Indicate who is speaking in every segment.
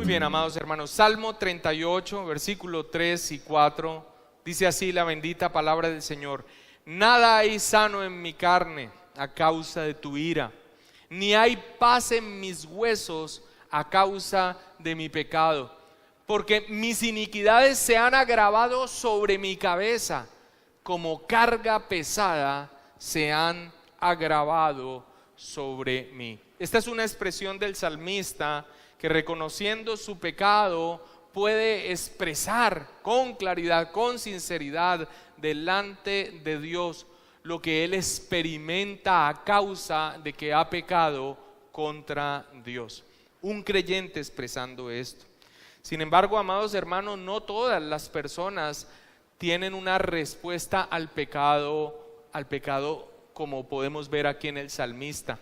Speaker 1: Bien, amados hermanos, Salmo 38, versículo 3 y 4, dice así la bendita palabra del Señor: nada hay sano en mi carne a causa de tu ira, ni hay paz en mis huesos a causa de mi pecado, porque mis iniquidades se han agravado sobre mi cabeza, como carga pesada se han agravado sobre mí. Esta es una expresión del salmista que, reconociendo su pecado, puede expresar con claridad, con sinceridad delante de Dios lo que él experimenta a causa de que ha pecado contra Dios. Un creyente expresando esto. Sin embargo, amados hermanos, no todas las personas tienen una respuesta al pecado como podemos ver aquí en el salmista.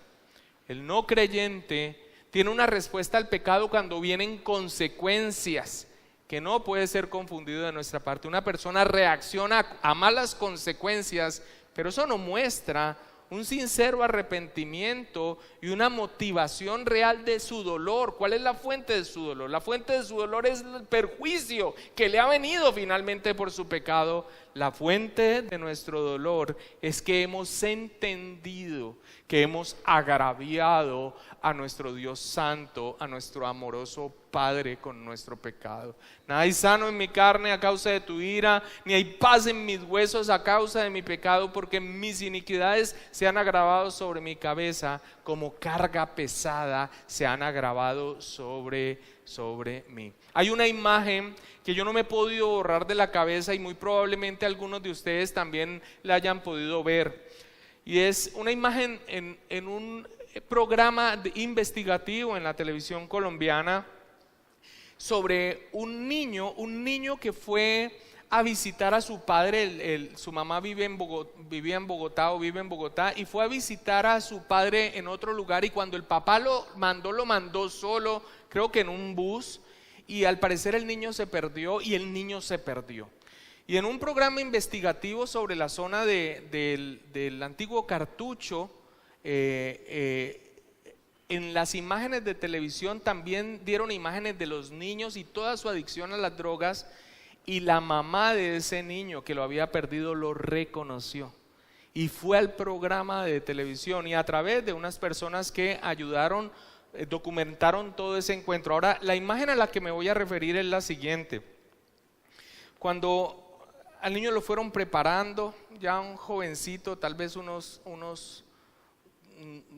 Speaker 1: El no creyente tiene una respuesta al pecado cuando vienen consecuencias, que no puede ser confundido de nuestra parte. Una persona reacciona a malas consecuencias, pero eso no muestra un sincero arrepentimiento y una motivación real de su dolor. ¿Cuál es la fuente de su dolor? La fuente de su dolor es el perjuicio que le ha venido finalmente por su pecado. La fuente de nuestro dolor es que hemos entendido que hemos agraviado a nuestro Dios santo, a nuestro amoroso Padre con nuestro pecado. Nada hay sano en mi carne a causa de tu ira, ni hay paz en mis huesos a causa de mi pecado, porque mis iniquidades se han agravado sobre mi cabeza, como carga pesada se han agravado sobre mí. Hay una imagen que yo no me he podido borrar de la cabeza y muy probablemente algunos de ustedes también la hayan podido ver. Y es una imagen en un programa investigativo en la televisión colombiana sobre un niño que fue a visitar a su padre. Su mamá vivía en Bogotá y fue a visitar a su padre en otro lugar, y cuando el papá lo mandó solo, creo que en un bus, y al parecer el niño se perdió. Y en un programa investigativo sobre la zona del antiguo Cartucho, en las imágenes de televisión también dieron imágenes de los niños y toda su adicción a las drogas, y la mamá de ese niño que lo había perdido lo reconoció y fue al programa de televisión, y a través de unas personas que ayudaron, documentaron todo ese encuentro. Ahora, la imagen a la que me voy a referir es la siguiente. Cuando al niño lo fueron preparando, ya un jovencito, tal vez unos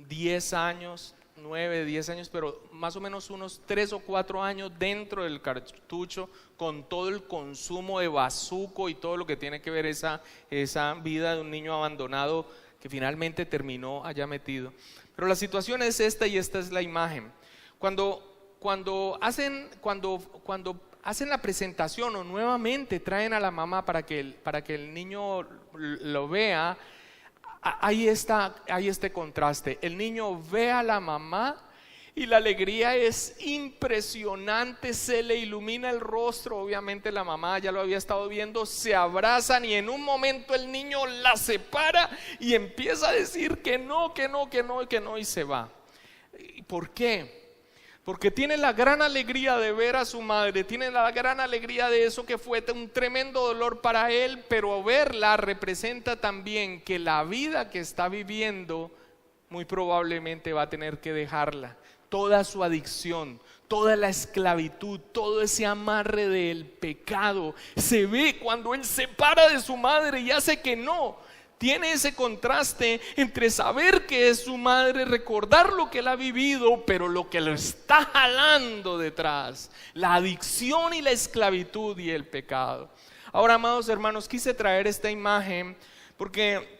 Speaker 1: 10 años, 9, 10 años, pero más o menos unos 3 o 4 años dentro del cartucho, con todo el consumo de bazuco y todo lo que tiene que ver esa vida de un niño abandonado que finalmente terminó allá metido. Pero la situación es esta, y esta es la imagen. Cuando hacen la presentación o nuevamente traen a la mamá para que el niño lo vea, hay este contraste. El niño ve a la mamá y la alegría es impresionante, se le ilumina el rostro. Obviamente la mamá ya lo había estado viendo, se abrazan, y en un momento el niño la separa y empieza a decir que no, y se va. ¿Por qué? Porque tiene la gran alegría de ver a su madre, tiene la gran alegría de eso que fue un tremendo dolor para él, pero verla representa también que la vida que está viviendo muy probablemente va a tener que dejarla. Toda su adicción, toda la esclavitud, todo ese amarre del pecado se ve cuando él se separa de su madre y hace que no. Tiene ese contraste entre saber que es su madre, recordar lo que él ha vivido, pero lo que lo está jalando detrás, la adicción y la esclavitud y el pecado. Ahora, amados hermanos, quise traer esta imagen porque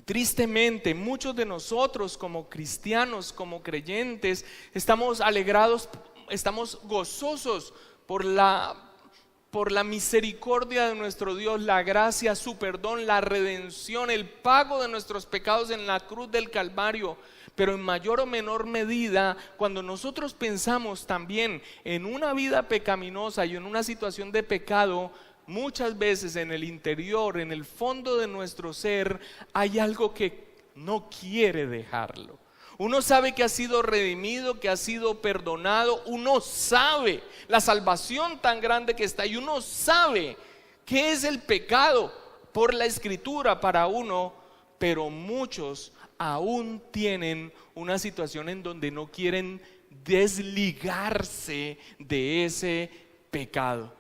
Speaker 1: tristemente muchos de nosotros como cristianos, como creyentes, estamos alegrados, estamos gozosos por la misericordia de nuestro Dios, la gracia, su perdón, la redención, el pago de nuestros pecados en la cruz del Calvario. Pero en mayor o menor medida, cuando nosotros pensamos también en una vida pecaminosa y en una situación de pecado, muchas veces en el interior, en el fondo de nuestro ser, hay algo que no quiere dejarlo. Uno sabe que ha sido redimido, que ha sido perdonado. Uno sabe la salvación tan grande que está y uno sabe qué es el pecado por la Escritura para uno, pero muchos aún tienen una situación en donde no quieren desligarse de ese pecado,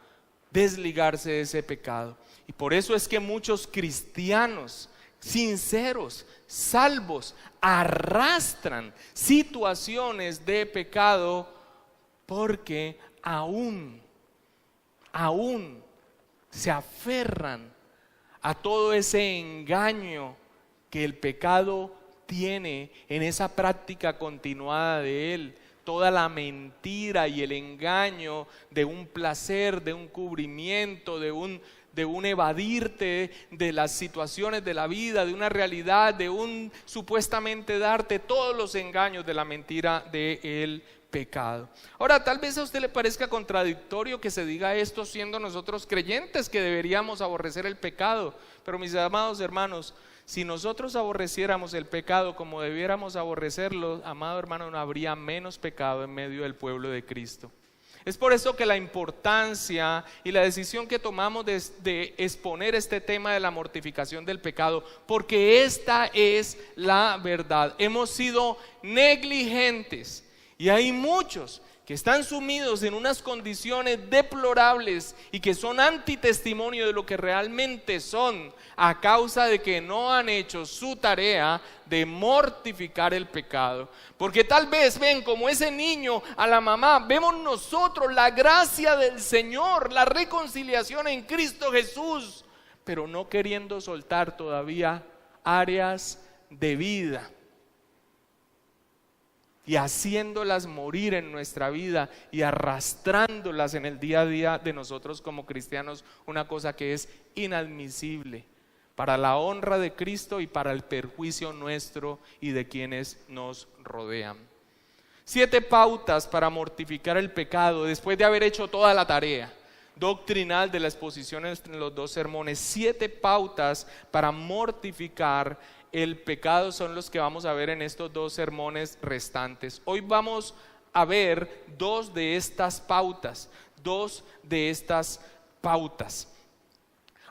Speaker 1: desligarse de ese pecado. Y por eso es que muchos cristianos sinceros, salvos, arrastran situaciones de pecado porque aún se aferran a todo ese engaño que el pecado tiene en esa práctica continuada de él. Toda la mentira y el engaño de un placer, de un cubrimiento, de un evadirte de las situaciones de la vida, de una realidad, de un supuestamente darte todos los engaños de la mentira del pecado. Ahora, tal vez a usted le parezca contradictorio que se diga esto siendo nosotros creyentes que deberíamos aborrecer el pecado, pero mis amados hermanos, si nosotros aborreciéramos el pecado como debiéramos aborrecerlo, amado hermano, no habría menos pecado en medio del pueblo de Cristo. Es por eso que la importancia y la decisión que tomamos de exponer este tema de la mortificación del pecado, porque esta es la verdad. Hemos sido negligentes y hay muchos que están sumidos en unas condiciones deplorables y que son antitestimonio de lo que realmente son, a causa de que no han hecho su tarea de mortificar el pecado. Porque tal vez ven como ese niño a la mamá, vemos nosotros la gracia del Señor, la reconciliación en Cristo Jesús, pero no queriendo soltar todavía áreas de vida y haciéndolas morir en nuestra vida y arrastrándolas en el día a día de nosotros como cristianos, una cosa que es inadmisible para la honra de Cristo y para el perjuicio nuestro y de quienes nos rodean. 7 pautas para mortificar el pecado después de haber hecho toda la tarea doctrinal de la exposición en los 2 sermones. 7 pautas para mortificar el pecado son los que vamos a ver en estos 2 sermones restantes. Hoy vamos a ver 2 de estas pautas.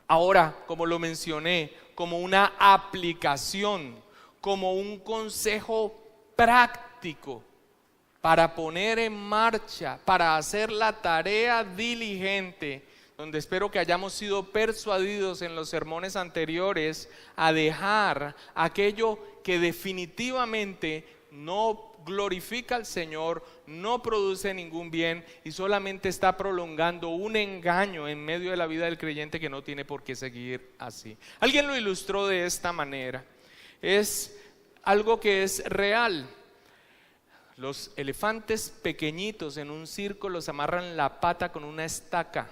Speaker 1: Ahora, como lo mencioné, como una aplicación, como un consejo práctico para poner en marcha, para hacer la tarea diligente, donde espero que hayamos sido persuadidos en los sermones anteriores a dejar aquello que definitivamente no glorifica al Señor, no produce ningún bien y solamente está prolongando un engaño en medio de la vida del creyente que no tiene por qué seguir así. Alguien lo ilustró de esta manera. Es algo que es real. Los elefantes pequeñitos en un circo los amarran la pata con una estaca.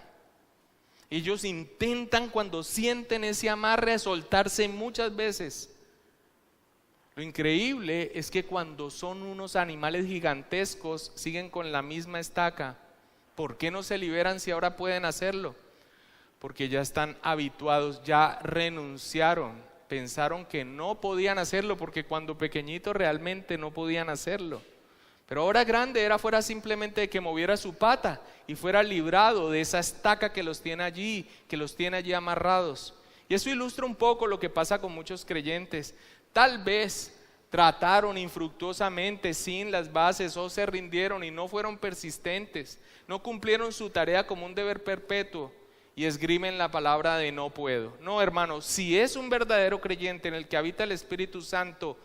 Speaker 1: Ellos intentan, cuando sienten ese amarre, a soltarse muchas veces. Lo increíble es que cuando son unos animales gigantescos siguen con la misma estaca. ¿Por qué no se liberan si ahora pueden hacerlo? Porque ya están habituados, ya renunciaron, pensaron que no podían hacerlo porque cuando pequeñitos realmente no podían hacerlo. Pero ahora grande fuera simplemente de que moviera su pata y fuera librado de esa estaca que los tiene allí amarrados. Y eso ilustra un poco lo que pasa con muchos creyentes. Tal vez trataron infructuosamente sin las bases o se rindieron y no fueron persistentes, no cumplieron su tarea como un deber perpetuo y esgrimen la palabra de no puedo. No, hermano, si es un verdadero creyente en el que habita el Espíritu Santo,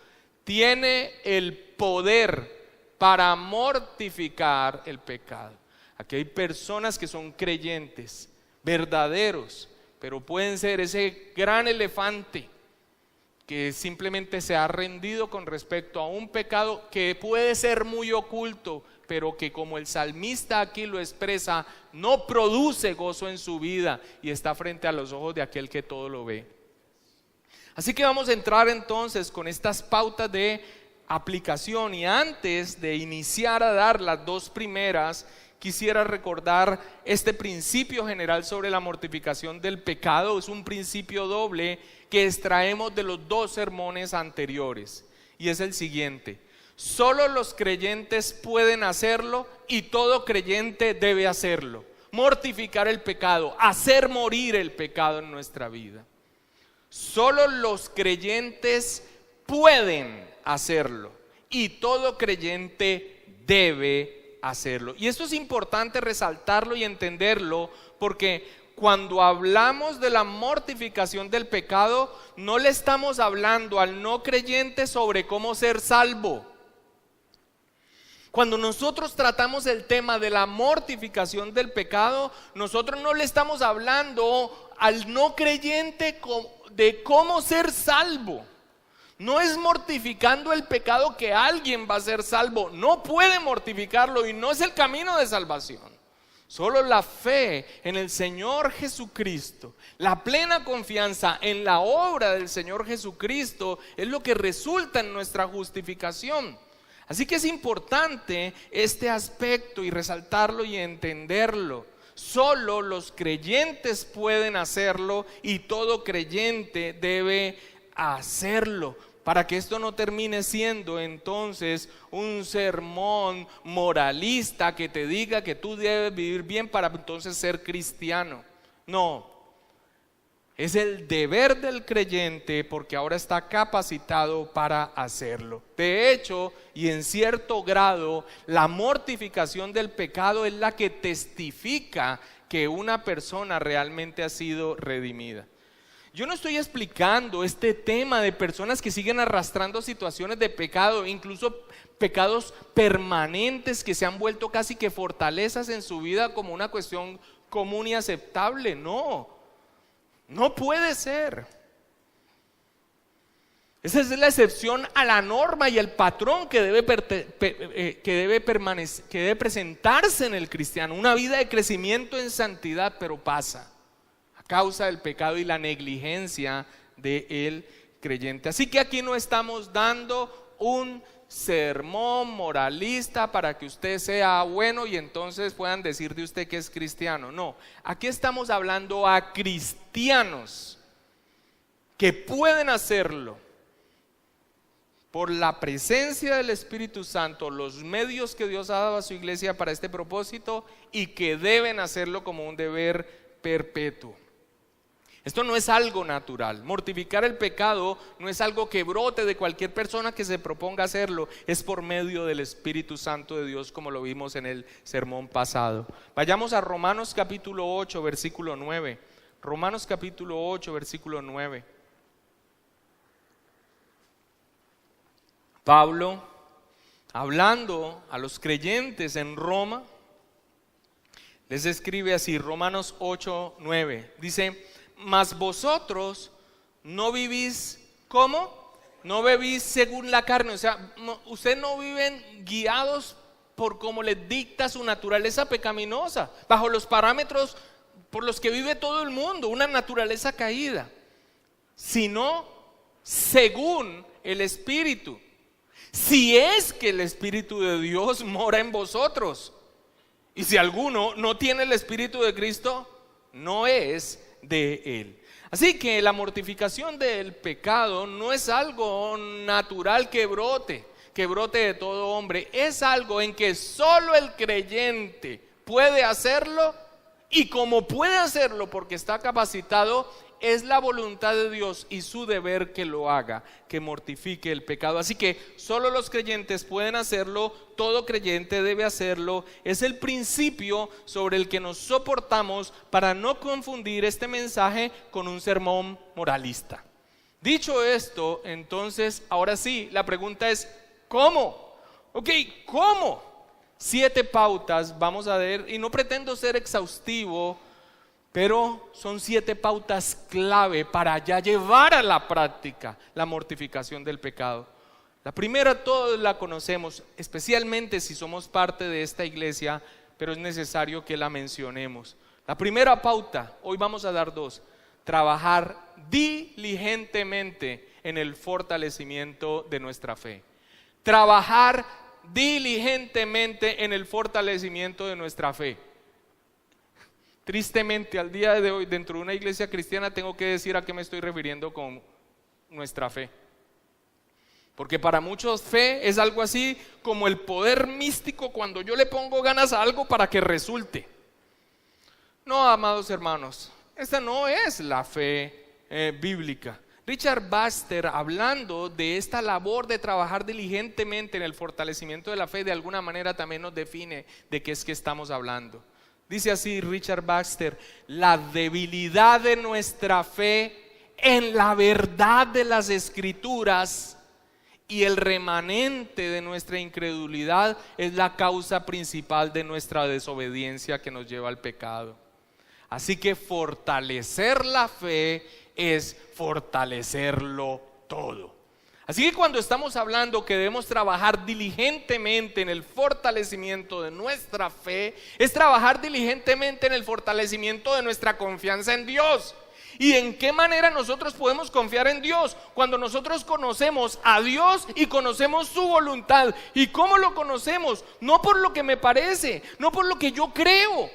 Speaker 1: tiene el poder para mortificar el pecado. Aquí hay personas que son creyentes, verdaderos, pero pueden ser ese gran elefante que simplemente se ha rendido con respecto a un pecado que puede ser muy oculto, pero que, como el salmista aquí lo expresa, no produce gozo en su vida y está frente a los ojos de aquel que todo lo ve. Así que vamos a entrar entonces con estas pautas de aplicación, y antes de iniciar a dar las 2 primeras, quisiera recordar este principio general sobre la mortificación del pecado. Es un principio doble que extraemos de los 2 sermones anteriores y es el siguiente: Solo los creyentes pueden hacerlo y todo creyente debe hacerlo. Mortificar el pecado, hacer morir el pecado en nuestra vida. Solo los creyentes pueden hacerlo y todo creyente debe hacerlo. Y esto es importante resaltarlo y entenderlo, porque cuando hablamos de la mortificación del pecado, no le estamos hablando al no creyente sobre cómo ser salvo. Cuando nosotros tratamos el tema de la mortificación del pecado, nosotros no le estamos hablando al no creyente de cómo ser salvo. No es mortificando el pecado que alguien va a ser salvo. No puede mortificarlo y no es el camino de salvación. Solo la fe en el Señor Jesucristo, la plena confianza en la obra del Señor Jesucristo es lo que resulta en nuestra justificación. Así que es importante este aspecto y resaltarlo y entenderlo. Solo los creyentes pueden hacerlo y todo creyente debe hacerlo, para que esto no termine siendo entonces un sermón moralista que te diga que tú debes vivir bien para entonces ser cristiano. No, es el deber del creyente porque ahora está capacitado para hacerlo. De hecho, y en cierto grado, la mortificación del pecado es la que testifica que una persona realmente ha sido redimida. Yo no estoy explicando este tema de personas que siguen arrastrando situaciones de pecado, incluso pecados permanentes que se han vuelto casi que fortalezas en su vida como una cuestión común y aceptable. No, no puede ser. Esa es la excepción a la norma y el patrón que debe presentarse en el cristiano. Una vida de crecimiento en santidad, pero pasa causa del pecado y la negligencia del creyente. Así que aquí no estamos dando un sermón moralista para que usted sea bueno y entonces puedan decir de usted que es cristiano. No, aquí estamos hablando a cristianos que pueden hacerlo por la presencia del Espíritu Santo, los medios que Dios ha dado a su iglesia para este propósito, y que deben hacerlo como un deber perpetuo. Esto no es algo natural. Mortificar el pecado no es algo que brote de cualquier persona que se proponga hacerlo. Es por medio del Espíritu Santo de Dios, como lo vimos en el sermón pasado. Vayamos a Romanos capítulo 8, versículo 9. Romanos capítulo 8, versículo 9. Pablo, hablando a los creyentes en Roma, les escribe así, Romanos 8, 9. Dice: mas vosotros no vivís, ¿cómo? No vivís según la carne. O sea, ustedes no viven guiados por como les dicta su naturaleza pecaminosa, bajo los parámetros por los que vive todo el mundo, una naturaleza caída, sino según el Espíritu. Si es que el Espíritu de Dios mora en vosotros. Y si alguno no tiene el Espíritu de Cristo, no es de él. Así que la mortificación del pecado no es algo natural que brote de todo hombre. Es algo en que solo el creyente puede hacerlo, y como puede hacerlo porque está capacitado, es la voluntad de Dios y su deber que lo haga, que mortifique el pecado. Así que solo los creyentes pueden hacerlo, todo creyente debe hacerlo. Es el principio sobre el que nos soportamos para no confundir este mensaje con un sermón moralista. Dicho esto, entonces, ahora sí, la pregunta es ¿cómo? Ok, ¿cómo? 7 pautas vamos a ver, y no pretendo ser exhaustivo, pero son 7 pautas clave para ya llevar a la práctica la mortificación del pecado. La primera todos la conocemos, especialmente si somos parte de esta iglesia, pero es necesario que la mencionemos. La primera pauta, hoy vamos a dar 2: trabajar diligentemente en el fortalecimiento de nuestra fe. Trabajar diligentemente en el fortalecimiento de nuestra fe. Tristemente, al día de hoy, dentro de una iglesia cristiana, tengo que decir a qué me estoy refiriendo con nuestra fe. Porque para muchos fe es algo así como el poder místico cuando yo le pongo ganas a algo para que resulte. No, amados hermanos, esta no es la fe bíblica. Richard Baxter, hablando de esta labor de trabajar diligentemente en el fortalecimiento de la fe, de alguna manera también nos define de qué es que estamos hablando. Dice así Richard Baxter: la debilidad de nuestra fe en la verdad de las Escrituras y el remanente de nuestra incredulidad es la causa principal de nuestra desobediencia que nos lleva al pecado. Así que fortalecer la fe es fortalecerlo todo. Así que cuando estamos hablando que debemos trabajar diligentemente en el fortalecimiento de nuestra fe, es trabajar diligentemente en el fortalecimiento de nuestra confianza en Dios. ¿Y en qué manera nosotros podemos confiar en Dios? Cuando nosotros conocemos a Dios y conocemos su voluntad. ¿Y cómo lo conocemos? No por lo que me parece, no por lo que yo creo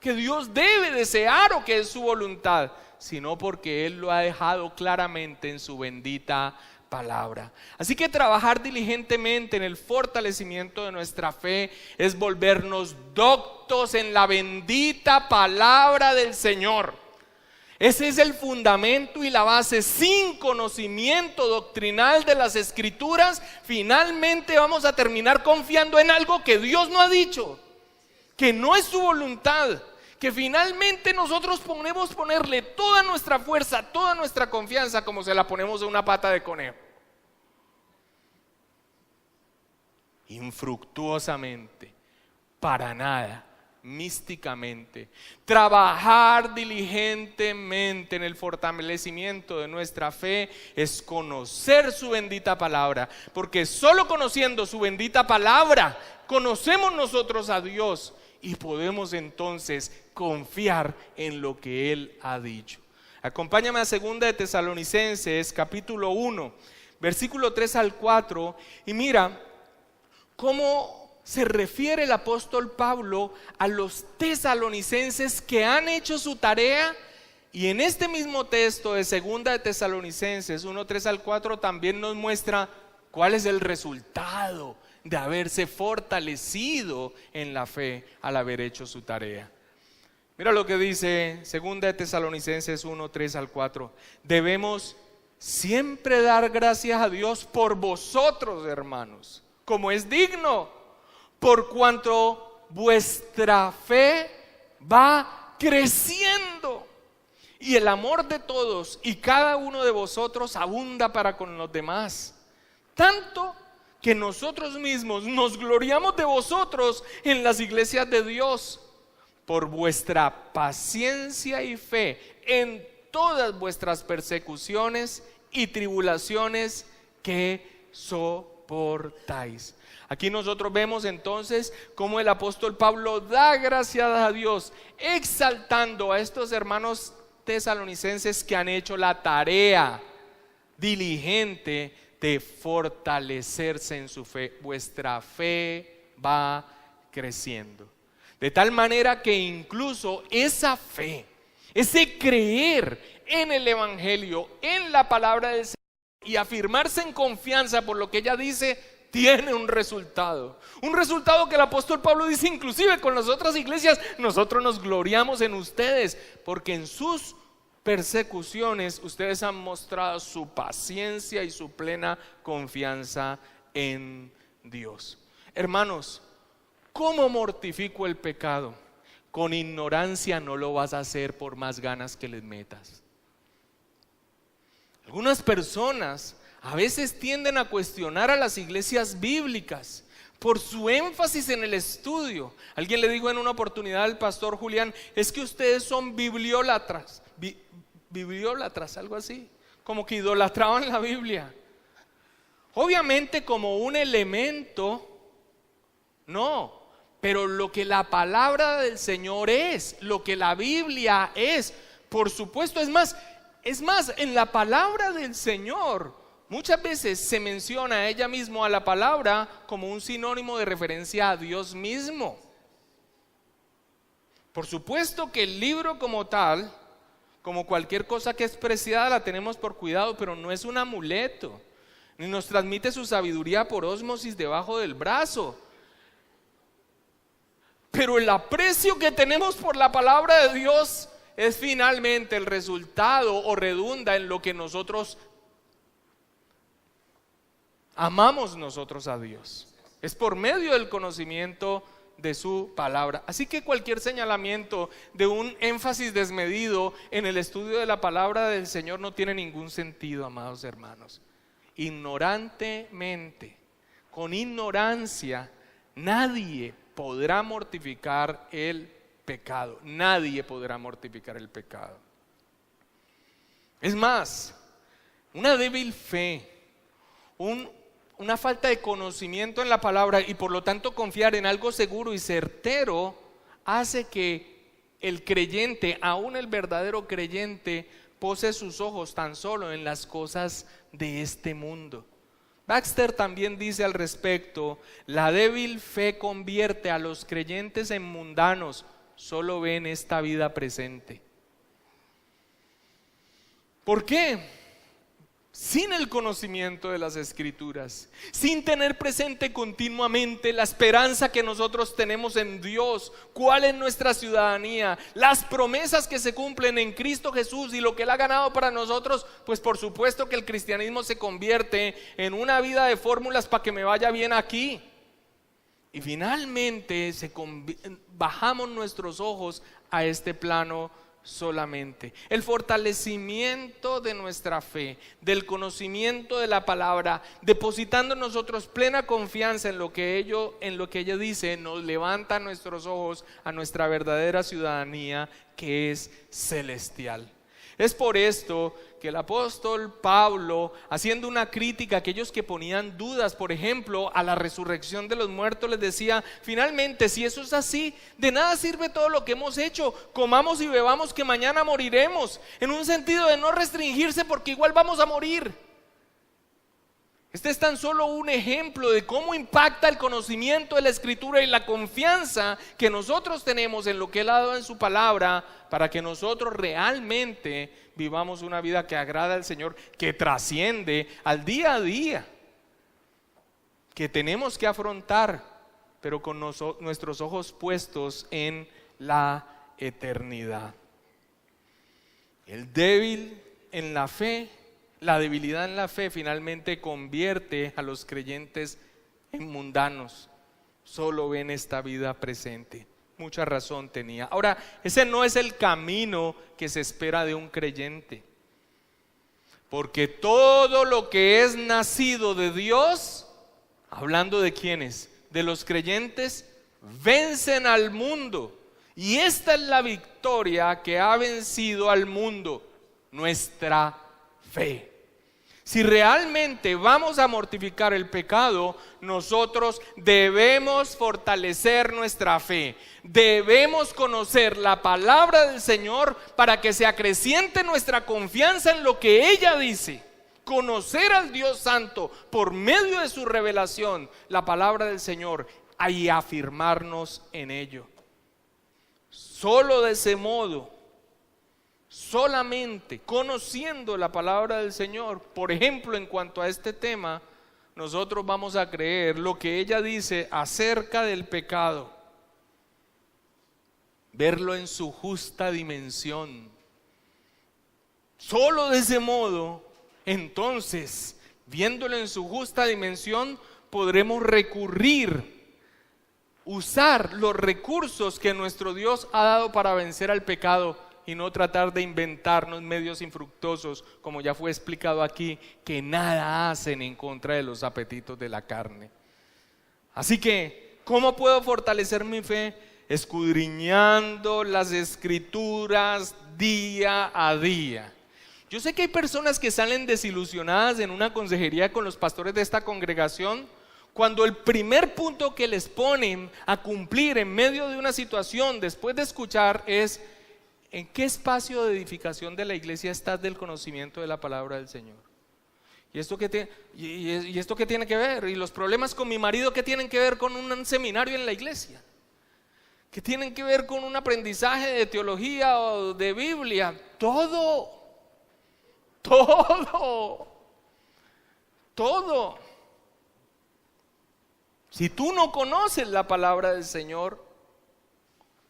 Speaker 1: que Dios debe desear o que es su voluntad, sino porque Él lo ha dejado claramente en su bendita palabra. Así que trabajar diligentemente en el fortalecimiento de nuestra fe es volvernos doctos en la bendita palabra del Señor. Ese es el fundamento y la base. Sin conocimiento doctrinal de las Escrituras, finalmente vamos a terminar confiando en algo que Dios no ha dicho, que no es su voluntad, que finalmente nosotros podemos ponerle toda nuestra fuerza, toda nuestra confianza, como se la ponemos a una pata de conejo. Infructuosamente, para nada, místicamente. Trabajar diligentemente en el fortalecimiento de nuestra fe es conocer su bendita palabra, porque solo conociendo su bendita palabra conocemos nosotros a Dios y podemos entonces confiar en lo que Él ha dicho. Acompáñame a 2 de Tesalonicenses capítulo 1 versículo 3 al 4 y mira cómo se refiere el apóstol Pablo a los tesalonicenses que han hecho su tarea. Y en este mismo texto de 2 de Tesalonicenses 1, 3 al 4 también nos muestra cuál es el resultado de haberse fortalecido en la fe al haber hecho su tarea. Mira lo que dice 2 de Tesalonicenses 1, 3 al 4. Debemos siempre dar gracias a Dios por vosotros, hermanos, como es digno, por cuanto vuestra fe va creciendo y el amor de todos y cada uno de vosotros abunda para con los demás, tanto que nosotros mismos nos gloriamos de vosotros en las iglesias de Dios, por vuestra paciencia y fe en todas vuestras persecuciones y tribulaciones que soportáis. Aquí nosotros vemos entonces cómo el apóstol Pablo da gracias a Dios, exaltando a estos hermanos tesalonicenses que han hecho la tarea diligente de fortalecerse en su fe. Vuestra fe va creciendo, de tal manera que incluso esa fe, ese creer en el evangelio, en la palabra del Señor y afirmarse en confianza por lo que ella dice, tiene un resultado que el apóstol Pablo dice inclusive con las otras iglesias: nosotros nos gloriamos en ustedes porque en sus persecuciones ustedes han mostrado su paciencia y su plena confianza en Dios. Hermanos, ¿cómo mortifico el pecado? Con ignorancia no lo vas a hacer por más ganas que les metas. Algunas personas a veces tienden a cuestionar a las iglesias bíblicas por su énfasis en el estudio. Alguien le dijo en una oportunidad al pastor Julián: es que ustedes son bibliólatras, algo así, como que idolatraban la Biblia. Obviamente como un elemento, no, pero lo que la palabra del Señor es, lo que la Biblia es, por supuesto. Es más, en la palabra del Señor muchas veces se menciona a ella misma, a la palabra, como un sinónimo de referencia a Dios mismo. Por supuesto que el libro como tal, como cualquier cosa que es preciada, la tenemos por cuidado, pero no es un amuleto. ni nos transmite su sabiduría por ósmosis debajo del brazo. Pero el aprecio que tenemos por la palabra de Dios es finalmente el resultado o redunda en lo que nosotros amamos nosotros a Dios. Es por medio del conocimiento de su palabra. Así que cualquier señalamiento de un énfasis desmedido en el estudio de la palabra del Señor no tiene ningún sentido, amados hermanos. Ignorantemente, con ignorancia, nadie podrá mortificar el pecado. Nadie podrá mortificar el pecado. Es más, una débil fe, una falta de conocimiento en la palabra y por lo tanto confiar en algo seguro y certero hace que el creyente, aún el verdadero creyente, pose sus ojos tan solo en las cosas de este mundo. Baxter también dice al respecto: la débil fe convierte a los creyentes en mundanos, solo ven esta vida presente. ¿Por qué? Sin el conocimiento de las Escrituras, sin tener presente continuamente la esperanza que nosotros tenemos en Dios, cuál es nuestra ciudadanía, las promesas que se cumplen en Cristo Jesús y lo que Él ha ganado para nosotros, pues por supuesto que el cristianismo se convierte en una vida de fórmulas para que me vaya bien aquí. Y finalmente bajamos nuestros ojos a este plano solamente. El fortalecimiento de nuestra fe, del conocimiento de la palabra, depositando en nosotros plena confianza en lo que ella dice, nos levanta nuestros ojos a nuestra verdadera ciudadanía, que es celestial. Es por esto que el apóstol Pablo, haciendo una crítica a aquellos que ponían dudas, por ejemplo, a la resurrección de los muertos, les decía: finalmente, si eso es así, de nada sirve todo lo que hemos hecho. Comamos y bebamos, que mañana moriremos. En un sentido de no restringirse, porque igual vamos a morir. Este es tan solo un ejemplo de cómo impacta el conocimiento de la Escritura y la confianza que nosotros tenemos en lo que Él ha dado en su palabra, para que nosotros realmente vivamos una vida que agrada al Señor, que trasciende al día a día, que tenemos que afrontar, pero con nuestros ojos puestos en la eternidad. El débil en la fe, la debilidad en la fe finalmente convierte a los creyentes en mundanos. Solo ven esta vida presente. Mucha razón tenía. Ahora, ese no es el camino que se espera de un creyente. Porque todo lo que es nacido de Dios, hablando de quiénes, de los creyentes, vencen al mundo. Y esta es la victoria que ha vencido al mundo: nuestra fe. Si realmente vamos a mortificar el pecado, nosotros debemos fortalecer nuestra fe. Debemos conocer la palabra del Señor para que se acreciente nuestra confianza en lo que ella dice. Conocer al Dios Santo por medio de su revelación, la palabra del Señor, y afirmarnos en ello. Solo de ese modo, solamente conociendo la palabra del Señor, por ejemplo, en cuanto a este tema, nosotros vamos a creer lo que ella dice acerca del pecado, verlo en su justa dimensión. Solo de ese modo, entonces, viéndolo en su justa dimensión, podremos usar los recursos que nuestro Dios ha dado para vencer al pecado, y no tratar de inventarnos medios infructuosos, como ya fue explicado aquí, que nada hacen en contra de los apetitos de la carne. Así que, ¿cómo puedo fortalecer mi fe? Escudriñando las Escrituras día a día. Yo sé que hay personas que salen desilusionadas en una consejería con los pastores de esta congregación, cuando el primer punto que les ponen a cumplir en medio de una situación, después de escuchar, es: ¿en qué espacio de edificación de la iglesia estás del conocimiento de la palabra del Señor? ¿Y esto qué tiene que ver? ¿Y los problemas con mi marido qué tienen que ver con un seminario en la iglesia? ¿Qué tienen que ver con un aprendizaje de teología o de Biblia? Todo. todo. Si tú no conoces la palabra del Señor,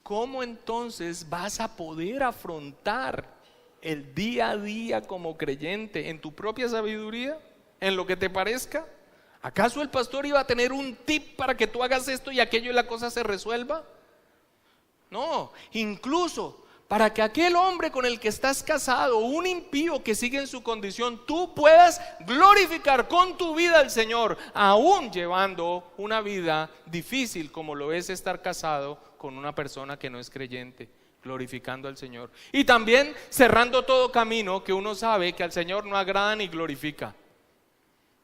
Speaker 1: ¿cómo entonces vas a poder afrontar el día a día como creyente? ¿En tu propia sabiduría? ¿En lo que te parezca? ¿Acaso el pastor iba a tener un tip para que tú hagas esto y aquello y la cosa se resuelva? No, incluso para que aquel hombre con el que estás casado, un impío que sigue en su condición, tú puedas glorificar con tu vida al Señor, aún llevando una vida difícil como lo es estar casado con una persona que no es creyente, glorificando al Señor. Y también cerrando todo camino que uno sabe que al Señor no agrada ni glorifica,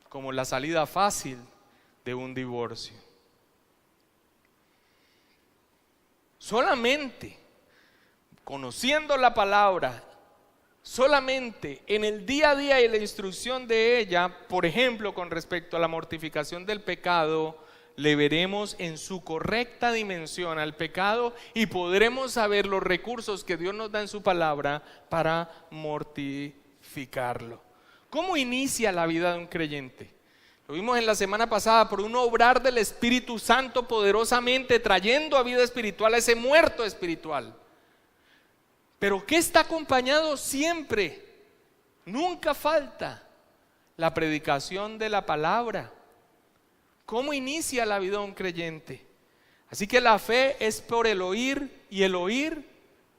Speaker 1: como la salida fácil de un divorcio. Solamente conociendo la palabra, solamente en el día a día y la instrucción de ella, por ejemplo, con respecto a la mortificación del pecado, le veremos en su correcta dimensión al pecado y podremos saber los recursos que Dios nos da en su palabra para mortificarlo. ¿Cómo inicia la vida de un creyente? Lo vimos en la semana pasada, por un obrar del Espíritu Santo poderosamente, trayendo a vida espiritual a ese muerto espiritual. Pero ¿qué está acompañado siempre? Nunca falta la predicación de la palabra. ¿Cómo inicia la vida de un creyente? Así que la fe es por el oír y el oír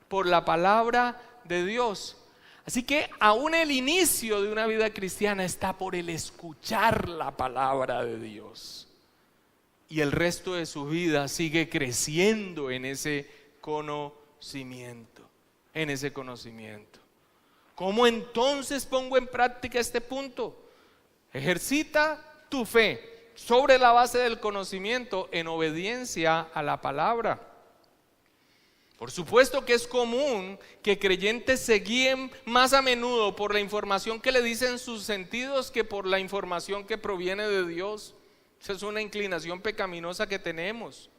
Speaker 1: por la palabra de Dios. Así que aún el inicio de una vida cristiana está por el escuchar la palabra de Dios. Y el resto de su vida sigue creciendo en ese conocimiento. ¿Cómo entonces pongo en práctica este punto? Ejercita tu fe sobre la base del conocimiento en obediencia a la palabra. Por supuesto que es común que creyentes se guíen más a menudo por la información que le dicen sus sentidos que por la información que proviene de Dios. Esa es una inclinación pecaminosa que tenemos.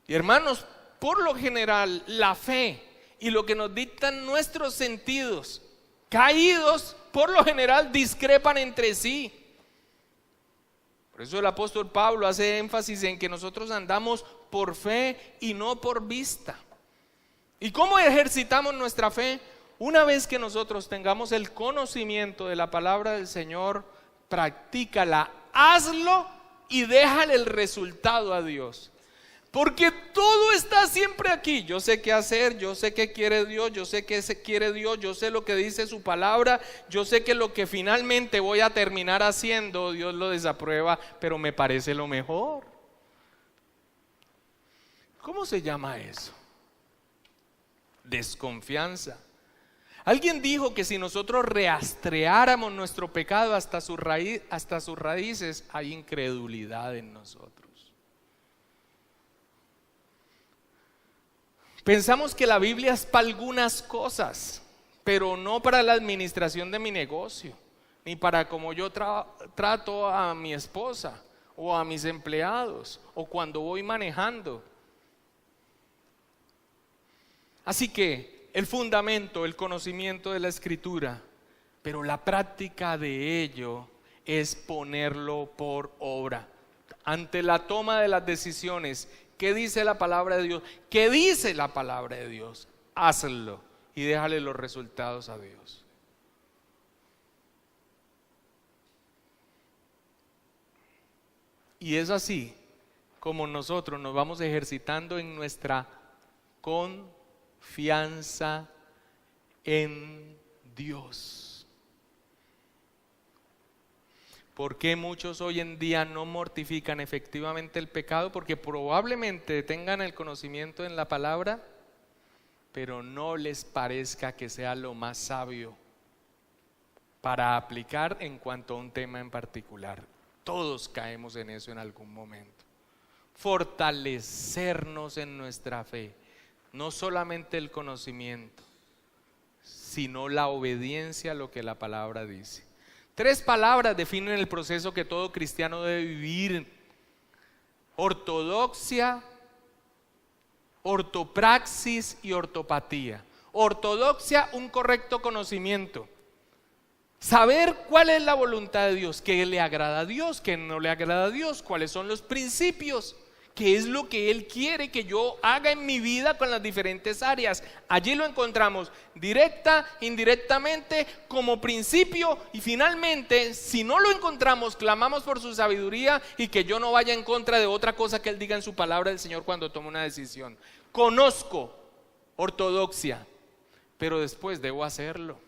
Speaker 1: Y hermanos, por lo general, la fe y lo que nos dictan nuestros sentidos caídos, por lo general discrepan entre sí. Por eso el apóstol Pablo hace énfasis en que nosotros andamos por fe y no por vista. ¿Y cómo ejercitamos nuestra fe? Una vez que nosotros tengamos el conocimiento de la palabra del Señor, practícala, hazlo y déjale el resultado a Dios. Porque todo está siempre aquí. Yo sé qué hacer, yo sé qué quiere Dios, yo sé qué quiere Dios, yo sé lo que dice su palabra, yo sé que lo que finalmente voy a terminar haciendo, Dios lo desaprueba, pero me parece lo mejor. ¿Cómo se llama eso? Desconfianza. Alguien dijo que si nosotros rastreáramos nuestro pecado hasta sus raíces, hay incredulidad en nosotros. Pensamos que la Biblia es para algunas cosas, pero no para la administración de mi negocio, ni para cómo yo trato a mi esposa o a mis empleados o cuando voy manejando. Así que el fundamento, el conocimiento de la Escritura, pero la práctica de ello es ponerlo por obra. Ante la toma de las decisiones, ¿qué dice la palabra de Dios? ¿Qué dice la palabra de Dios? Hazlo y déjale los resultados a Dios. Y es así como nosotros nos vamos ejercitando en nuestra confianza en Dios. ¿Por qué muchos hoy en día no mortifican efectivamente el pecado? Porque probablemente tengan el conocimiento en la palabra, pero no les parezca que sea lo más sabio para aplicar en cuanto a un tema en particular. Todos caemos en eso en algún momento. Fortalecernos en nuestra fe, no solamente el conocimiento, sino la obediencia a lo que la palabra dice. 3 palabras definen el proceso que todo cristiano debe vivir: ortodoxia, ortopraxis y ortopatía. Ortodoxia, un correcto conocimiento. Saber cuál es la voluntad de Dios, qué le agrada a Dios, qué no le agrada a Dios, cuáles son los principios, qué es lo que Él quiere que yo haga en mi vida con las diferentes áreas. Allí lo encontramos directa, indirectamente, como principio, y finalmente, si no lo encontramos, clamamos por su sabiduría y que yo no vaya en contra de otra cosa que Él diga en su palabra del Señor cuando tome una decisión. Conozco ortodoxia, pero después debo hacerlo.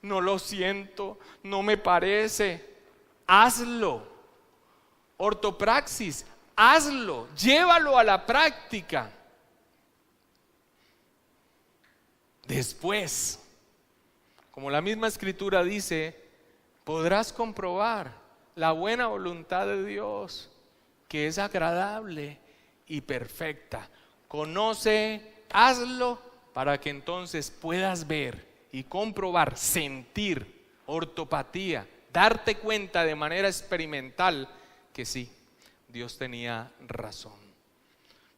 Speaker 1: No lo siento, no me parece. Hazlo. Ortopraxis, hazlo, llévalo a la práctica. Después, como la misma escritura dice, podrás comprobar la buena voluntad de Dios, que es agradable y perfecta. Conoce, hazlo, para que entonces puedas ver y comprobar, sentir, ortopatía, darte cuenta de manera experimental que sí, Dios tenía razón.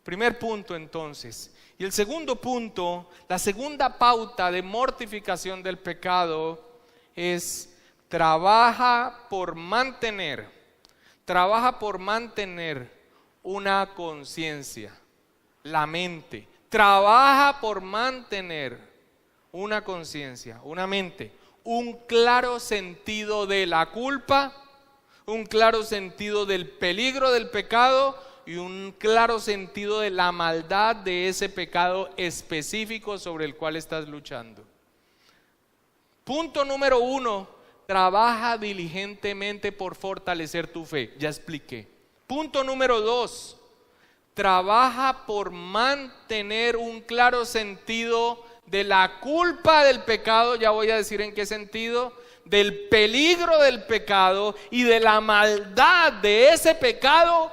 Speaker 1: Primer punto entonces. Y el segundo punto, la segunda pauta de mortificación del pecado es trabaja por mantener una conciencia, la mente. Trabaja por mantener una conciencia, una mente, un claro sentido de la culpa, un claro sentido del peligro del pecado y un claro sentido de la maldad de ese pecado específico sobre el cual estás luchando. Punto número 1, trabaja diligentemente por fortalecer tu fe. Ya expliqué. Punto número 2, trabaja por mantener un claro sentido de la culpa del pecado, ya voy a decir en qué sentido, del peligro del pecado y de la maldad de ese pecado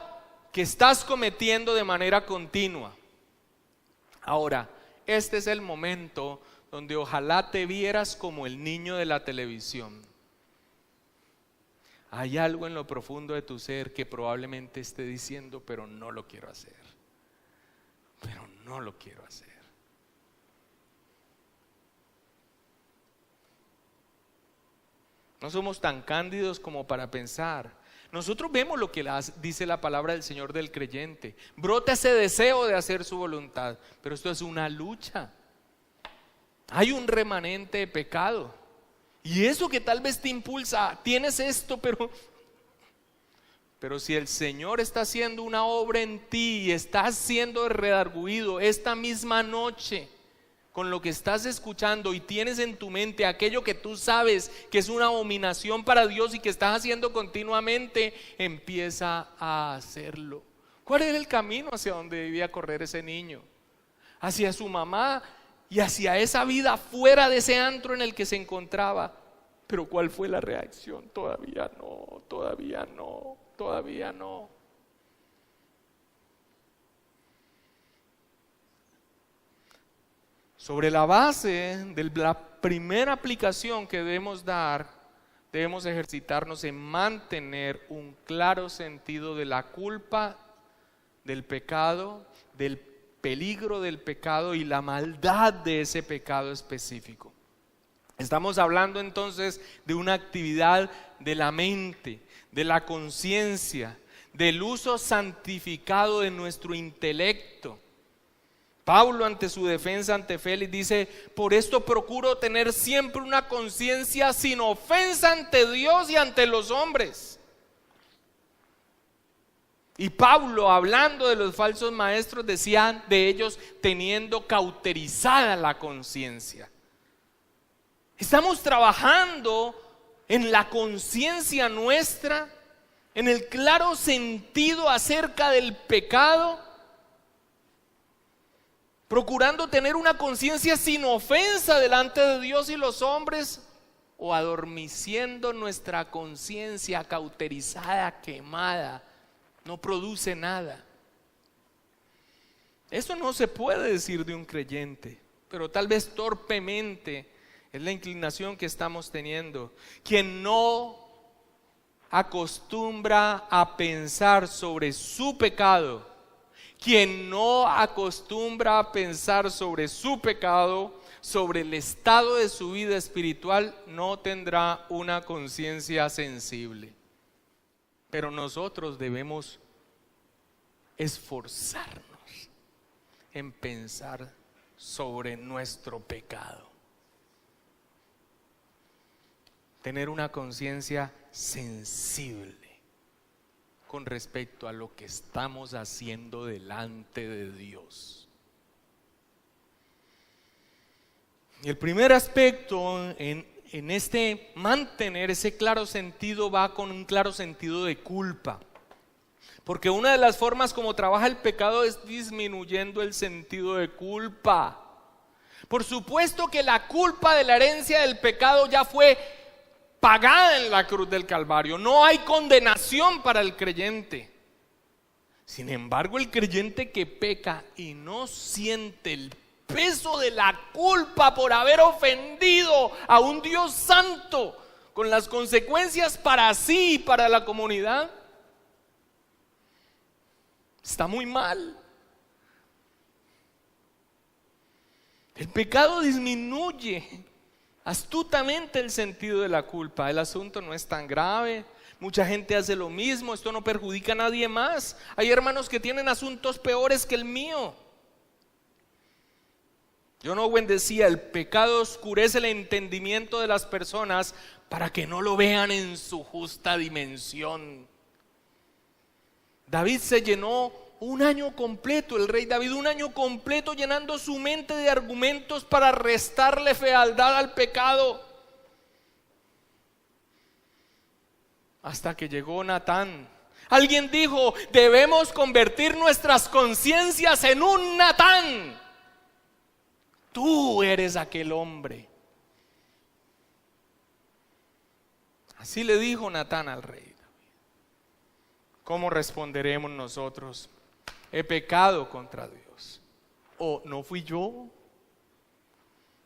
Speaker 1: que estás cometiendo de manera continua. Ahora, este es el momento donde ojalá te vieras como el niño de la televisión. Hay algo en lo profundo de tu ser que probablemente esté diciendo, pero no lo quiero hacer. Pero no lo quiero hacer. No somos tan cándidos como para pensar. Nosotros vemos lo que dice la palabra del Señor del creyente. Brota ese deseo de hacer su voluntad, pero esto es una lucha. Hay un remanente de pecado. Y eso que tal vez te impulsa, tienes esto, pero si el Señor está haciendo una obra en ti y estás siendo redarguido esta misma noche con lo que estás escuchando y tienes en tu mente aquello que tú sabes que es una abominación para Dios y que estás haciendo continuamente, empieza a hacerlo. ¿Cuál era el camino hacia donde debía correr ese niño? Hacia su mamá y hacia esa vida fuera de ese antro en el que se encontraba. Pero ¿cuál fue la reacción? Todavía no, todavía no, todavía no. Sobre la base de la primera aplicación que debemos dar, debemos ejercitarnos en mantener un claro sentido de la culpa, del pecado, del peligro del pecado y la maldad de ese pecado específico. Estamos hablando entonces de una actividad de la mente, de la conciencia, del uso santificado de nuestro intelecto. Pablo, ante su defensa ante Félix, dice: por esto procuro tener siempre una conciencia sin ofensa ante Dios y ante los hombres. Y Pablo, hablando de los falsos maestros, decía de ellos teniendo cauterizada la conciencia. Estamos trabajando en la conciencia nuestra, en el claro sentido acerca del pecado, procurando tener una conciencia sin ofensa delante de Dios y los hombres, o adormeciendo nuestra conciencia cauterizada, quemada, no produce nada. Eso no se puede decir de un creyente, pero tal vez torpemente es la inclinación que estamos teniendo. Quien no acostumbra a pensar sobre su pecado Quien no acostumbra a pensar sobre su pecado, sobre el estado de su vida espiritual, no tendrá una conciencia sensible. Pero nosotros debemos esforzarnos en pensar sobre nuestro pecado. Tener una conciencia sensible con respecto a lo que estamos haciendo delante de Dios. Y el primer aspecto en este mantener ese claro sentido va con un claro sentido de culpa. Porque una de las formas como trabaja el pecado es disminuyendo el sentido de culpa. Por supuesto que la culpa de la herencia del pecado ya fue pagada en la cruz del Calvario. No hay condenación para el creyente. Sin embargo, el creyente que peca y no siente el peso de la culpa por haber ofendido a un Dios santo, con las consecuencias para sí y para la comunidad, está muy mal. El pecado disminuye astutamente el sentido de la culpa. El asunto no es tan grave. Mucha gente hace lo mismo. Esto no perjudica a nadie más. Hay hermanos que tienen asuntos peores que el mío. John Owen decía: el pecado oscurece el entendimiento de las personas para que no lo vean en su justa dimensión. David se llenó un año completo, el rey David, un año completo llenando su mente de argumentos para restarle fealdad al pecado. Hasta que llegó Natán. Alguien dijo: debemos convertir nuestras conciencias en un Natán. Tú eres aquel hombre. Así le dijo Natán al rey David. ¿Cómo responderemos nosotros? He pecado contra Dios. ¿O no fui yo?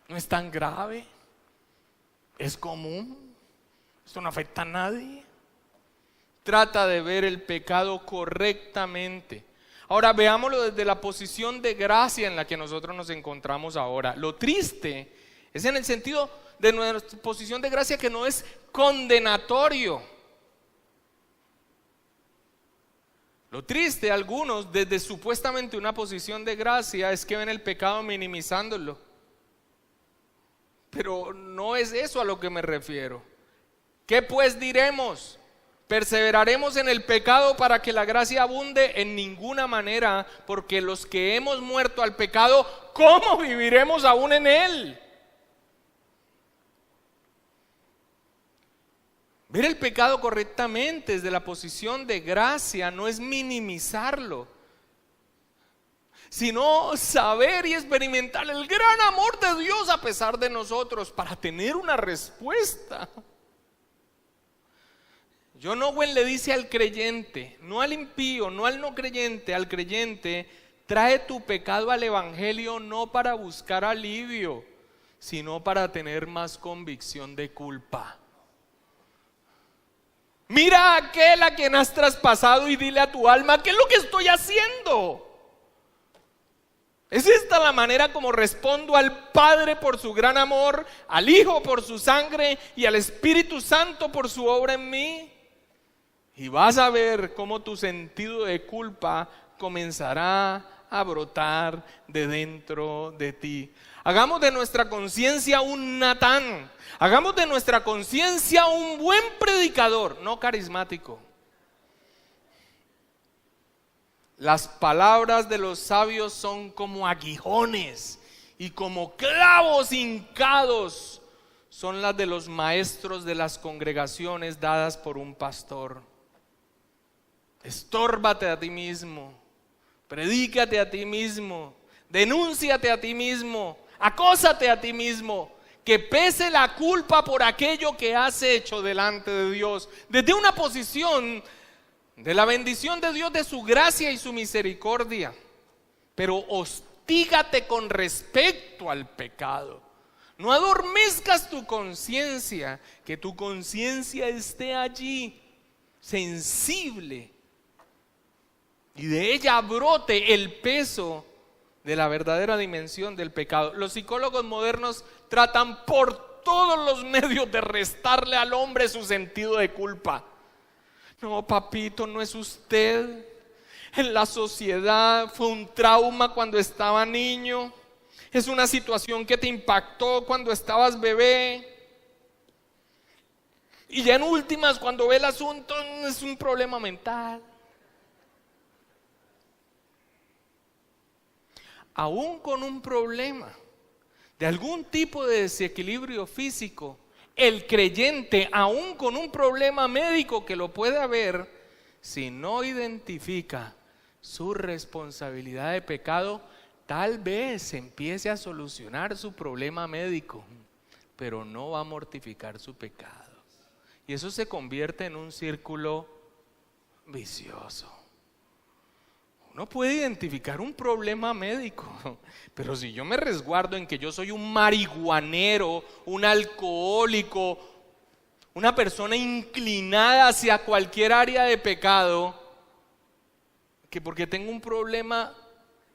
Speaker 1: ¿No es tan grave? ¿Es común? ¿Esto no afecta a nadie? Trata de ver el pecado correctamente. Ahora veámoslo desde la posición de gracia en la que nosotros nos encontramos ahora. Lo triste es en el sentido de nuestra posición de gracia, que no es condenatorio. Lo triste, algunos desde supuestamente una posición de gracia, es que ven el pecado minimizándolo. Pero no es eso a lo que me refiero. ¿Qué pues diremos? ¿Perseveraremos en el pecado para que la gracia abunde? En ninguna manera, porque los que hemos muerto al pecado, ¿cómo viviremos aún en él? Ver el pecado correctamente desde la posición de gracia no es minimizarlo, sino saber y experimentar el gran amor de Dios a pesar de nosotros, para tener una respuesta. John Owen le dice al creyente, no al impío, no al no creyente, al creyente: trae tu pecado al evangelio no para buscar alivio, sino para tener más convicción de culpa. Mira a aquel a quien has traspasado y dile a tu alma: ¿qué es lo que estoy haciendo? ¿Es esta la manera como respondo al Padre por su gran amor, al Hijo por su sangre y al Espíritu Santo por su obra en mí? Y vas a ver cómo tu sentido de culpa comenzará a brotar de dentro de ti. Hagamos de nuestra conciencia un Natán. Hagamos de nuestra conciencia un buen predicador, no carismático. Las palabras de los sabios son como aguijones y como clavos hincados son las de los maestros de las congregaciones dadas por un pastor. Estórbate a ti mismo, predícate a ti mismo, denúnciate a ti mismo, acósate a ti mismo, que pese la culpa por aquello que has hecho delante de Dios, desde una posición de la bendición de Dios, de su gracia y su misericordia. Pero hostígate con respecto al pecado. No adormezcas tu conciencia, que tu conciencia esté allí, sensible y de ella brote el peso de la verdadera dimensión del pecado. Los psicólogos modernos tratan por todos los medios de restarle al hombre su sentido de culpa. No, papito, no es usted. En la sociedad fue un trauma cuando estaba niño. Es una situación que te impactó cuando estabas bebé. Y ya en últimas, cuando ve el asunto, es un problema mental. Aún con un problema de algún tipo de desequilibrio físico, el creyente, aún con un problema médico que lo puede haber, si no identifica su responsabilidad de pecado, tal vez empiece a solucionar su problema médico, pero no va a mortificar su pecado. Y eso se convierte en un círculo vicioso. Uno puede identificar un problema médico, pero si yo me resguardo en que yo soy un marihuanero, un alcohólico, una persona inclinada hacia cualquier área de pecado, que porque tengo un problema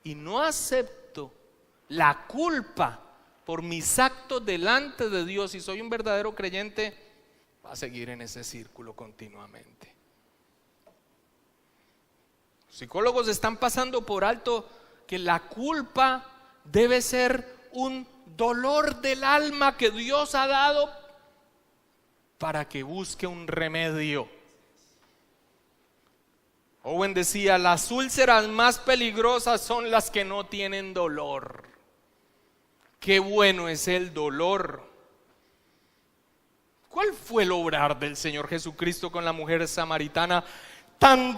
Speaker 1: y no acepto la culpa por mis actos delante de Dios y soy un verdadero creyente, va a seguir en ese círculo continuamente. Los psicólogos están pasando por alto que la culpa debe ser un dolor del alma que Dios ha dado para que busque un remedio. Owen decía, las úlceras más peligrosas son las que no tienen dolor. Qué bueno es el dolor. ¿Cuál fue el obrar del Señor Jesucristo con la mujer samaritana tan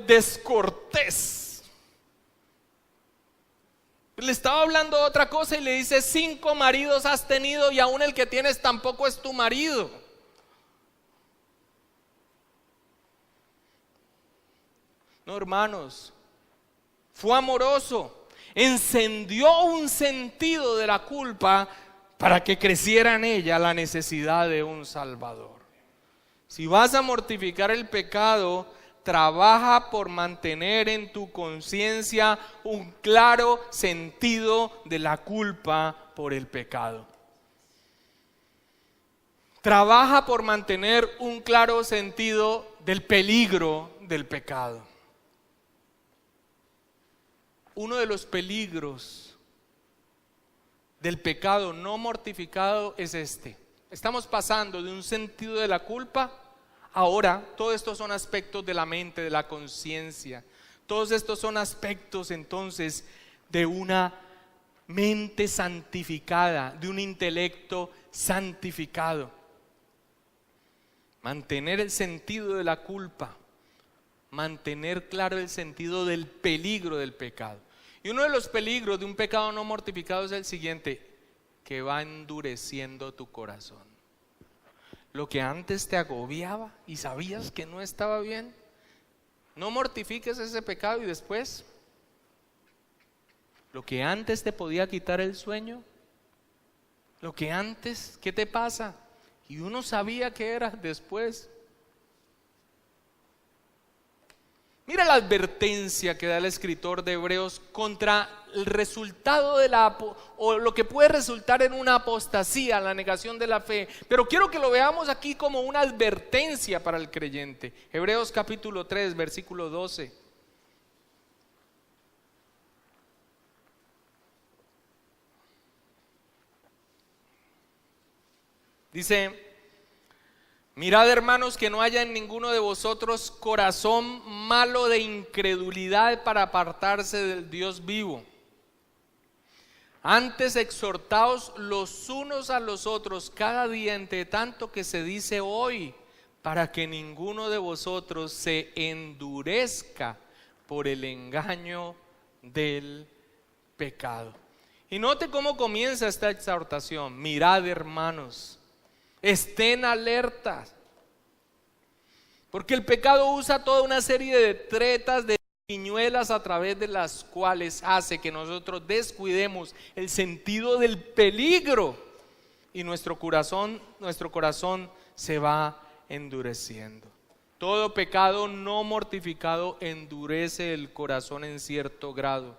Speaker 1: descortés? Le estaba hablando de otra cosa y le dice, 5 maridos has tenido y aún el que tienes tampoco es tu marido. No, hermanos, fue amoroso, encendió un sentido de la culpa para que creciera en ella la necesidad de un Salvador. Si vas a mortificar el pecado, trabaja por mantener en tu conciencia un claro sentido de la culpa por el pecado. Trabaja por mantener un claro sentido del peligro del pecado. Uno de los peligros del pecado no mortificado es este. Estamos pasando de un sentido de la culpa. Ahora, todos estos son aspectos de la mente, de la conciencia. Todos estos son aspectos entonces de una mente santificada, de un intelecto santificado. Mantener el sentido de la culpa, mantener claro el sentido del peligro del pecado. Y uno de los peligros de un pecado no mortificado es el siguiente, que va endureciendo tu corazón. Lo que antes te agobiaba y sabías que no estaba bien, no mortifiques ese pecado y después, lo que antes te podía quitar el sueño, lo que antes, ¿qué te pasa? Y uno sabía que era después. Mira la advertencia que da el escritor de Hebreos contra el resultado de o lo que puede resultar en una apostasía, la negación de la fe. Pero quiero que lo veamos aquí como una advertencia para el creyente. Hebreos capítulo 3, versículo 12. Dice: mirad, hermanos, que no haya en ninguno de vosotros corazón malo de incredulidad para apartarse del Dios vivo. Antes exhortaos los unos a los otros cada día, entre tanto que se dice hoy, para que ninguno de vosotros se endurezca por el engaño del pecado. Y note cómo comienza esta exhortación. Mirad, hermanos, estén alertas, porque el pecado usa toda una serie de tretas, de piñuelas a través de las cuales hace que nosotros descuidemos el sentido del peligro y nuestro corazón se va endureciendo. Todo pecado no mortificado endurece el corazón en cierto grado.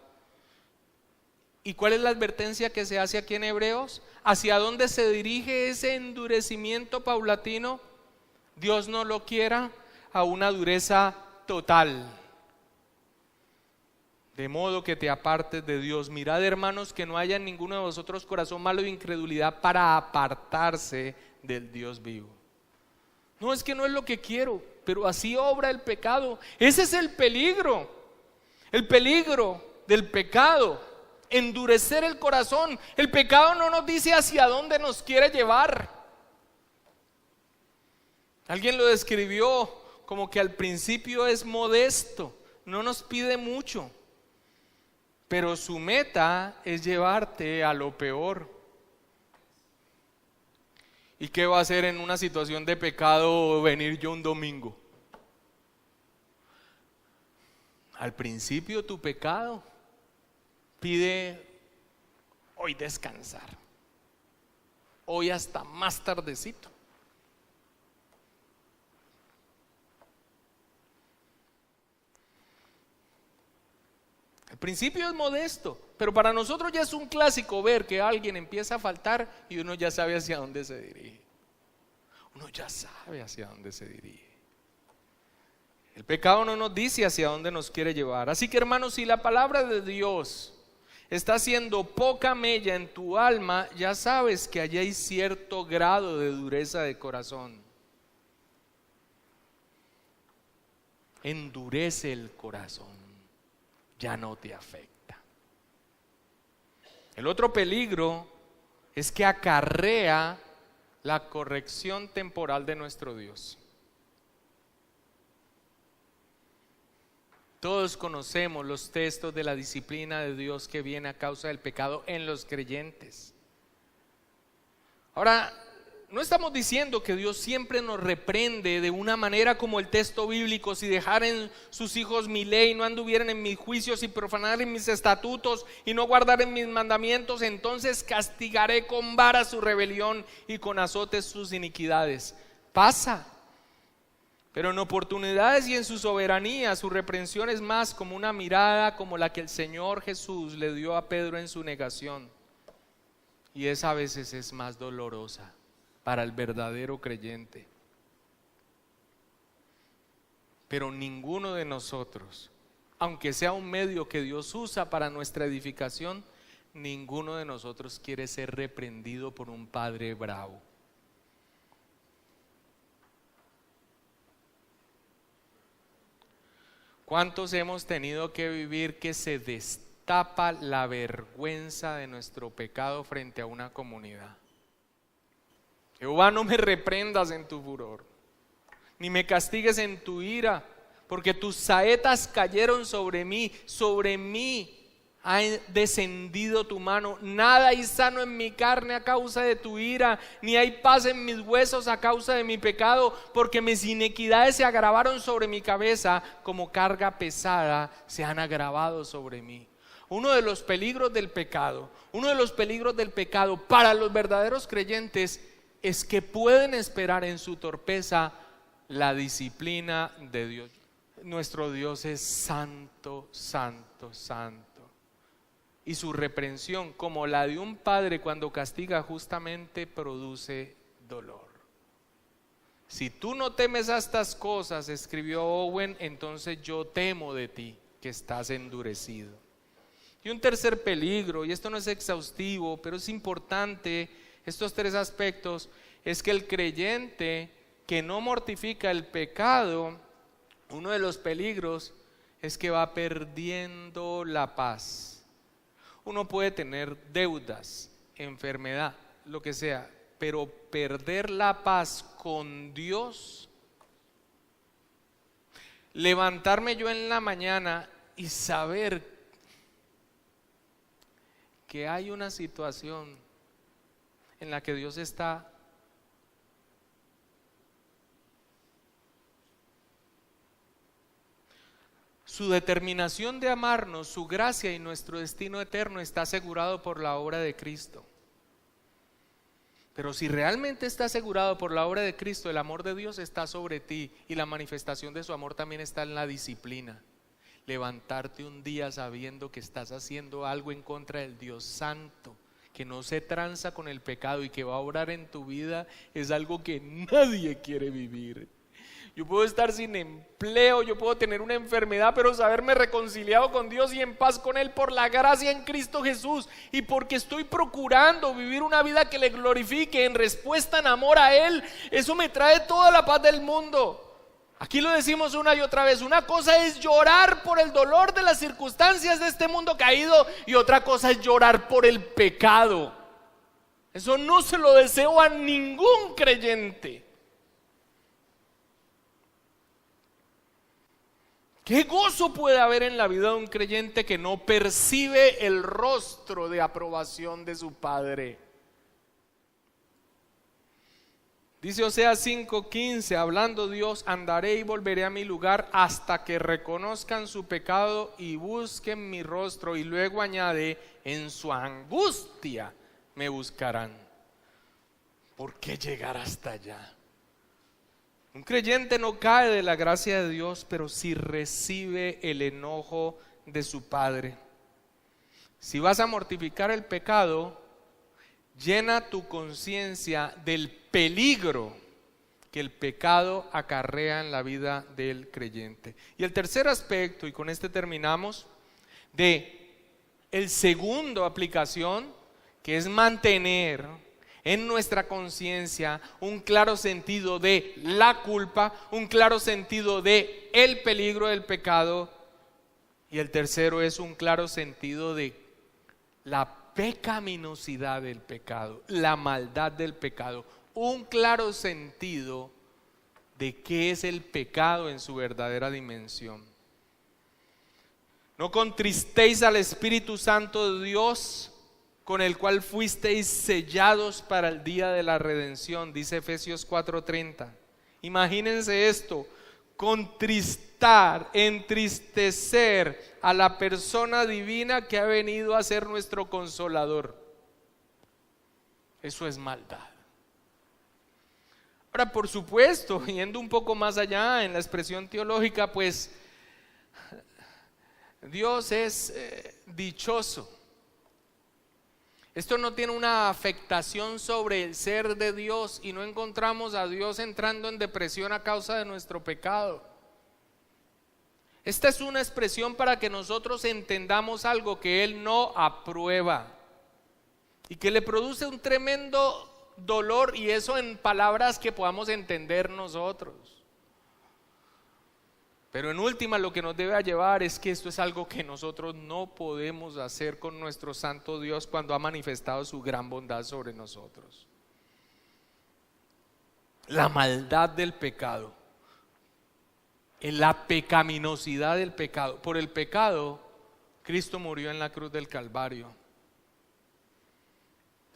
Speaker 1: ¿Y cuál es la advertencia que se hace aquí en Hebreos? ¿Hacia dónde se dirige ese endurecimiento paulatino? Dios no lo quiera, a una dureza total. De modo que te apartes de Dios. Mirad, hermanos, que no haya en ninguno de vosotros corazón malo de incredulidad para apartarse del Dios vivo. No, es que no es lo que quiero, pero así obra el pecado. Ese es el peligro del pecado, endurecer el corazón. El pecado no nos dice hacia dónde nos quiere llevar. Alguien lo describió como que al principio es modesto, no nos pide mucho, pero su meta es llevarte a lo peor. ¿Y qué va a hacer en una situación de pecado venir yo un domingo? Al principio tu pecado pide hoy descansar, hoy hasta más tardecito. Al principio es modesto, pero para nosotros ya es un clásico ver que alguien empieza a faltar y uno ya sabe hacia dónde se dirige. Uno ya sabe hacia dónde se dirige. El pecado no nos dice hacia dónde nos quiere llevar. Así que, hermanos, si la palabra de Dios está haciendo poca mella en tu alma, ya sabes que allí hay cierto grado de dureza de corazón. Endurece el corazón, ya no te afecta. El otro peligro es que acarrea la corrección temporal de nuestro Dios. Todos conocemos los textos de la disciplina de Dios que viene a causa del pecado en los creyentes. Ahora, no estamos diciendo que Dios siempre nos reprende de una manera como el texto bíblico: si dejaren sus hijos mi ley, no anduvieran en mis juicios y profanaren mis estatutos y no guardaren mis mandamientos, entonces castigaré con vara su rebelión y con azotes sus iniquidades. Pasa, pero en oportunidades y en su soberanía su reprensión es más como una mirada como la que el Señor Jesús le dio a Pedro en su negación, y esa a veces es más dolorosa para el verdadero creyente. Pero ninguno de nosotros, aunque sea un medio que Dios usa para nuestra edificación, ninguno de nosotros quiere ser reprendido por un padre bravo. ¿Cuántos hemos tenido que vivir que se destapa la vergüenza de nuestro pecado frente a una comunidad? Jehová, no me reprendas en tu furor, ni me castigues en tu ira, porque tus saetas cayeron sobre mí ha descendido tu mano. Nada hay sano en mi carne a causa de tu ira, ni hay paz en mis huesos a causa de mi pecado, porque mis iniquidades se agravaron sobre mi cabeza, como carga pesada se han agravado sobre mí. Uno de los peligros del pecado para los verdaderos creyentes es que pueden esperar en su torpeza la disciplina de Dios. Nuestro Dios es santo, santo, santo. Y su reprensión, como la de un padre cuando castiga justamente, produce dolor. Si tú no temes a estas cosas, escribió Owen, entonces yo temo de ti, que estás endurecido. Y un tercer peligro, y esto no es exhaustivo, pero es importante, estos tres aspectos, es que el creyente que no mortifica el pecado, uno de los peligros es que va perdiendo la paz. Uno puede tener deudas, enfermedad, lo que sea, pero perder la paz con Dios, levantarme yo en la mañana y saber que hay una situación en la que Dios está su determinación de amarnos, su gracia y nuestro destino eterno está asegurado por la obra de Cristo. Pero si realmente está asegurado por la obra de Cristo, el amor de Dios está sobre ti, y la manifestación de su amor también está en la disciplina. Levantarte un día sabiendo que estás haciendo algo en contra del Dios Santo, que no se tranza con el pecado y que va a obrar en tu vida, es algo que nadie quiere vivir. Yo puedo estar sin empleo, yo puedo tener una enfermedad, pero saberme reconciliado con Dios y en paz con Él por la gracia en Cristo Jesús, y porque estoy procurando vivir una vida que le glorifique en respuesta en amor a Él, eso me trae toda la paz del mundo. Aquí lo decimos una y otra vez: una cosa es llorar por el dolor de las circunstancias de este mundo caído, y otra cosa es llorar por el pecado. Eso no se lo deseo a ningún creyente. ¿Qué gozo puede haber en la vida de un creyente que no percibe el rostro de aprobación de su Padre? Dice Oseas 5:15, hablando Dios: andaré y volveré a mi lugar hasta que reconozcan su pecado y busquen mi rostro. Y luego añade: en su angustia me buscarán. ¿Por qué llegar hasta allá? Un creyente no cae de la gracia de Dios, pero sí recibe el enojo de su Padre. Si vas a mortificar el pecado, llena tu conciencia del peligro que el pecado acarrea en la vida del creyente. Y el tercer aspecto, y con este terminamos, de el segundo aplicación, que es mantener en nuestra conciencia un claro sentido de la culpa, un claro sentido de el peligro del pecado, y el tercero es un claro sentido de la pecaminosidad del pecado, la maldad del pecado, un claro sentido de qué es el pecado en su verdadera dimensión. No contristéis al Espíritu Santo de Dios, con el cual fuisteis sellados para el día de la redención, dice Efesios 4:30. Imagínense esto: contristar, entristecer a la persona divina que ha venido a ser nuestro consolador. Eso es maldad. Ahora, por supuesto, yendo un poco más allá en la expresión teológica, pues Dios es dichoso. Esto no tiene una afectación sobre el ser de Dios, y no encontramos a Dios entrando en depresión a causa de nuestro pecado. Esta es una expresión para que nosotros entendamos algo que Él no aprueba y que le produce un tremendo dolor, y eso en palabras que podamos entender nosotros. Pero en última, lo que nos debe llevar es que esto es algo que nosotros no podemos hacer con nuestro santo Dios cuando ha manifestado su gran bondad sobre nosotros. La maldad del pecado, la pecaminosidad del pecado. Por el pecado, Cristo murió en la cruz del Calvario.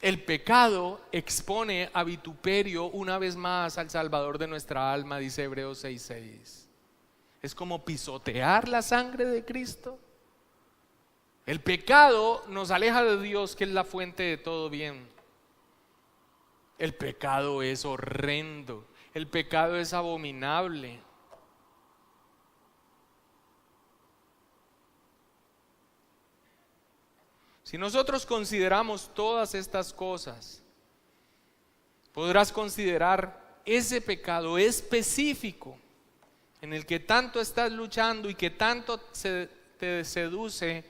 Speaker 1: El pecado expone a vituperio una vez más al Salvador de nuestra alma, dice Hebreos 6:6. Es como pisotear la sangre de Cristo. El pecado nos aleja de Dios, que es la fuente de todo bien. El pecado es horrendo. El pecado es abominable. Si nosotros consideramos todas estas cosas, podrás considerar ese pecado específico en el que tanto estás luchando y que tanto te seduce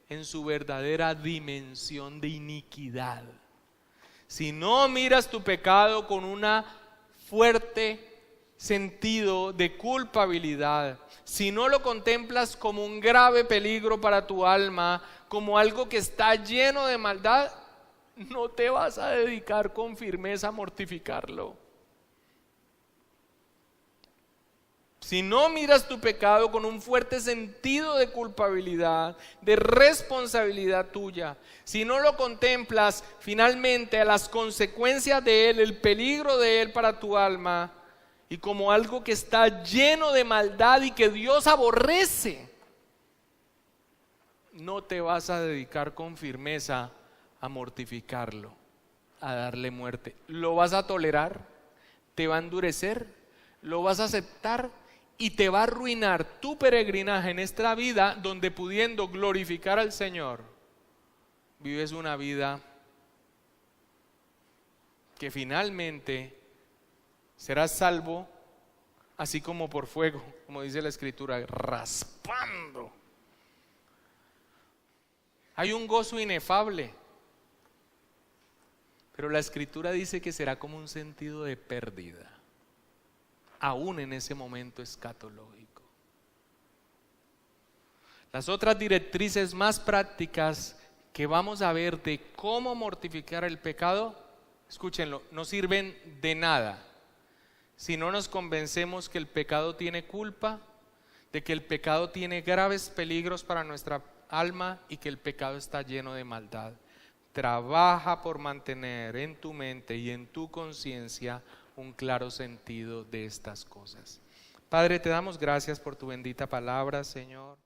Speaker 1: en su verdadera dimensión de iniquidad. Si no miras tu pecado con un fuerte sentido de culpabilidad, si no lo contemplas como un grave peligro para tu alma, como algo que está lleno de maldad, no te vas a dedicar con firmeza a mortificarlo. Si no miras tu pecado con un fuerte sentido de culpabilidad, de responsabilidad tuya, si no lo contemplas finalmente a las consecuencias de él, el peligro de él para tu alma, y como algo que está lleno de maldad y que Dios aborrece, no te vas a dedicar con firmeza a mortificarlo. a darle muerte. ¿Lo vas a tolerar? ¿Te va a endurecer? ¿Lo vas a aceptar? Y te va a arruinar tu peregrinaje en esta vida, donde pudiendo glorificar al Señor, vives una vida que finalmente serás salvo, así como por fuego, como dice la Escritura, raspando. Hay un gozo inefable, pero la Escritura dice que será como un sentido de pérdida, aún en ese momento escatológico. Las otras directrices más prácticas que vamos a ver de cómo mortificar el pecado, escúchenlo, no sirven de nada si no nos convencemos que el pecado tiene culpa, de que el pecado tiene graves peligros para nuestra alma y que el pecado está lleno de maldad. Trabaja por mantener en tu mente y en tu conciencia un claro sentido de estas cosas. Padre, te damos gracias por tu bendita palabra, Señor.